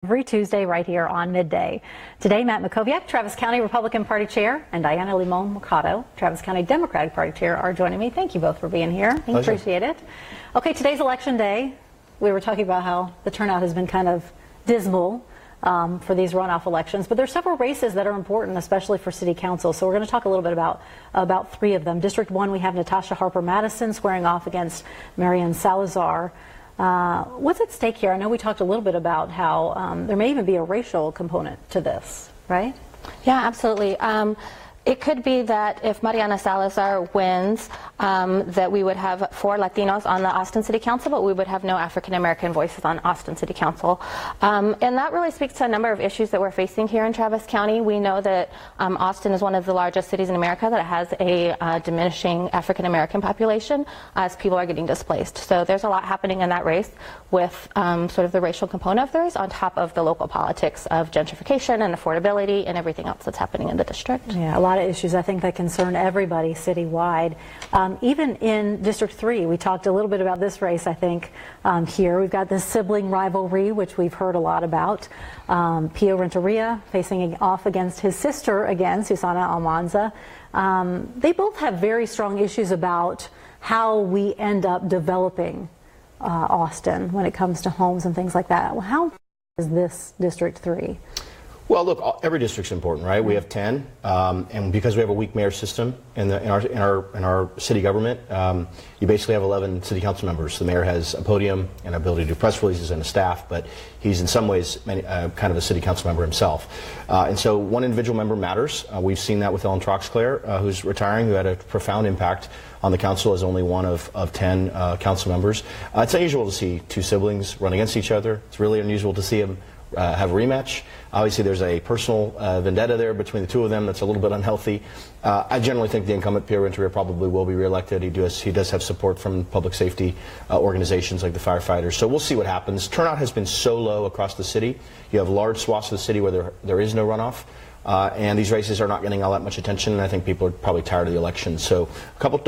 Every Tuesday right here on Midday. Today, Matt Mackowiak, Travis County Republican Party Chair, and Dyana Limon-Mercado, Travis County Democratic Party Chair, are joining me. Thank you both for being here. Pleasure. Appreciate it. Okay, today's election day. We were talking about how the turnout has been kind of dismal for these runoff elections, but there's several races that are important, especially for City Council. So we're going to talk a little bit about three of them. District 1, we have Natasha Harper Madison squaring off against Marian Salazar. What's at stake here? I know we talked a little bit about how there may even be a racial component to this, right? Yeah, absolutely. It could be that if Mariana Salazar wins, that we would have 4 Latinos on the Austin City Council, but we would have no African American voices on Austin City Council. And that really speaks to a number of issues that we're facing here in Travis County. We know that Austin is one of the largest cities in America that has a diminishing African American population as people are getting displaced. So there's a lot happening in that race with sort of the racial component of the race on top of the local politics of gentrification and affordability and everything else that's happening in the district. Yeah, a lot of issues I think that concern everybody citywide. Even in District 3, we talked a little bit about this race, I think, here. We've got this sibling rivalry, which we've heard a lot about. Pio Renteria facing off against his sister again, Susana Almanza. They both have very strong issues about how we end up developing Austin when it comes to homes and things like that. Well, how is this District 3? Well, look, every district's important, right? We have 10, and because we have a weak mayor system in our city government, you basically have 11 city council members. The mayor has a podium and ability to do press releases and a staff, but he's in some ways kind of a city council member himself. And so one individual member matters. We've seen that with Ellen Troxclair, who's retiring, who had a profound impact on the council as only one of 10 council members. It's unusual to see 2 siblings run against each other. It's really unusual to see them have a rematch. Obviously, there's a personal vendetta there between the 2 of them that's a little bit unhealthy. I generally think the incumbent, Pio Renteria, probably will be reelected. He does have support from public safety organizations like the firefighters. So we'll see what happens. Turnout has been so low across the city. You have large swaths of the city where there is no runoff. And these races are not getting all that much attention, and I think people are probably tired of the election. So a few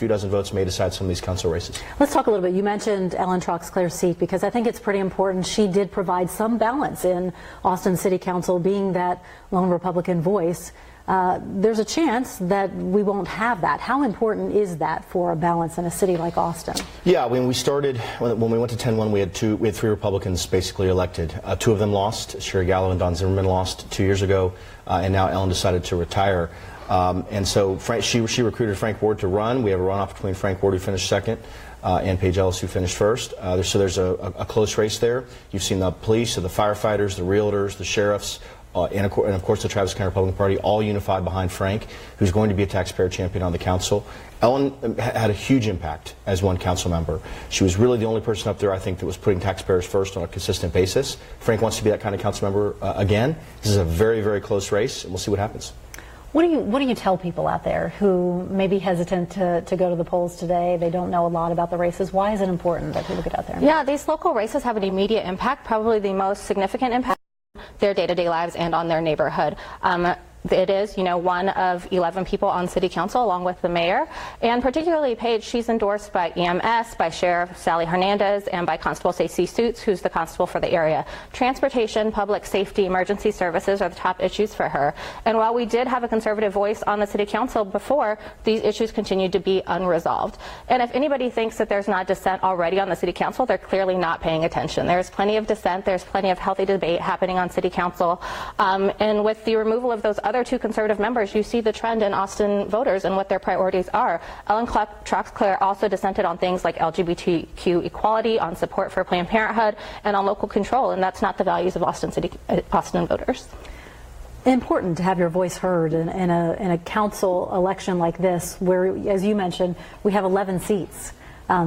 dozen votes may decide some of these council races. Let's talk a little bit. You mentioned Ellen Troxclair's seat because I think it's pretty important. She did provide some balance in Austin City Council, being that lone Republican voice. There's a chance that we won't have that. How important is that for a balance in a city like Austin? Yeah, when we went to 10-1, we had 3 Republicans basically elected. 2 of them lost. Sherry Gallo and Don Zimmerman lost 2 years ago, and now Ellen decided to retire. And so she recruited Frank Ward to run. We have a runoff between Frank Ward, who finished second, and Paige Ellis, who finished first. So there's a close race there. You've seen the police, the firefighters, the realtors, the sheriffs, and of course the Travis County Republican Party, all unified behind Frank, who's going to be a taxpayer champion on the council. Ellen had a huge impact as one council member. She was really the only person up there, I think, that was putting taxpayers first on a consistent basis. Frank wants to be that kind of council member again. This is a very, very close race, and we'll see what happens. What do you tell people out there who may be hesitant to go to the polls today? They don't know a lot about the races. Why is it important that people get out there? Yeah, these local races have an immediate impact, probably the most significant impact on their day-to-day lives and on their neighborhood. It is, one of 11 people on City Council, along with the mayor. And particularly Paige, she's endorsed by EMS, by Sheriff Sally Hernandez, and by Constable Stacey Suits, who's the constable for the area. Transportation, public safety, emergency services are the top issues for her. And while we did have a conservative voice on the City Council before, these issues continue to be unresolved. And if anybody thinks that there's not dissent already on the City Council, they're clearly not paying attention. There's plenty of dissent. There's plenty of healthy debate happening on City Council. And with the removal of those other 2 conservative members, you see the trend in Austin voters and what their priorities are. Ellen Troxclair also dissented on things like LGBTQ equality, on support for Planned Parenthood, and on local control, and that's not the values of Austin voters. Important to have your voice heard in a council election like this, where, as you mentioned, we have 11 seats.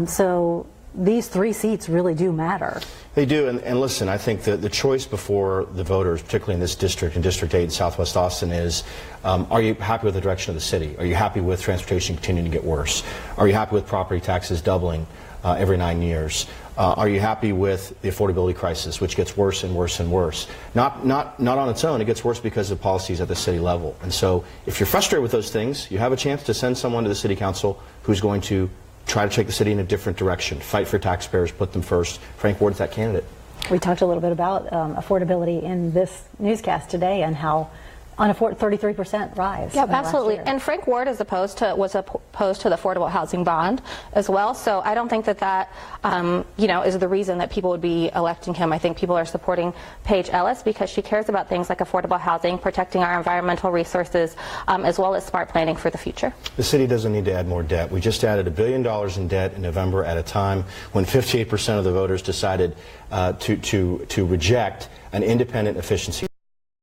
So these 3 seats really do matter. They do, and listen, I think the choice before the voters, particularly in this district, in District 8 in Southwest Austin, is are you happy with the direction of the city? Are you happy with transportation continuing to get worse? Are you happy with property taxes doubling every 9 years? Are you happy with the affordability crisis, which gets worse and worse and worse? Not on its own, it gets worse because of policies at the city level. And so if you're frustrated with those things, you have a chance to send someone to the City Council who's going to try to take the city in a different direction, fight for taxpayers, put them first. Frank Ward's that candidate. We talked a little bit about affordability in this newscast today and how on a 33% rise. Yeah, absolutely. And Frank Ward was opposed to the affordable housing bond as well. So I don't think that is the reason that people would be electing him. I think people are supporting Paige Ellis because she cares about things like affordable housing, protecting our environmental resources, as well as smart planning for the future. The city doesn't need to add more debt. We just added $1 billion in debt in November at a time when 58% of the voters decided to reject an independent efficiency.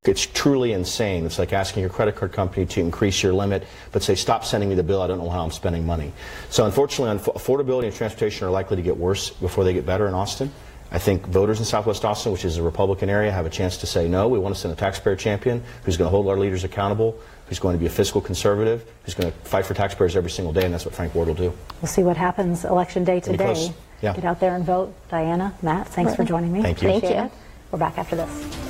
It's truly insane. It's like asking your credit card company to increase your limit, but say, stop sending me the bill, I don't know how I'm spending money. So unfortunately, affordability and transportation are likely to get worse before they get better in Austin. I think voters in Southwest Austin, which is a Republican area, have a chance to say no. We want to send a taxpayer champion who's going to hold our leaders accountable, who's going to be a fiscal conservative, who's going to fight for taxpayers every single day, and that's what Frank Ward will do. We'll see what happens election day today. Yeah. Get out there and vote. Diana, Matt, thanks for joining me. Thank you. Appreciate it. We're back after this.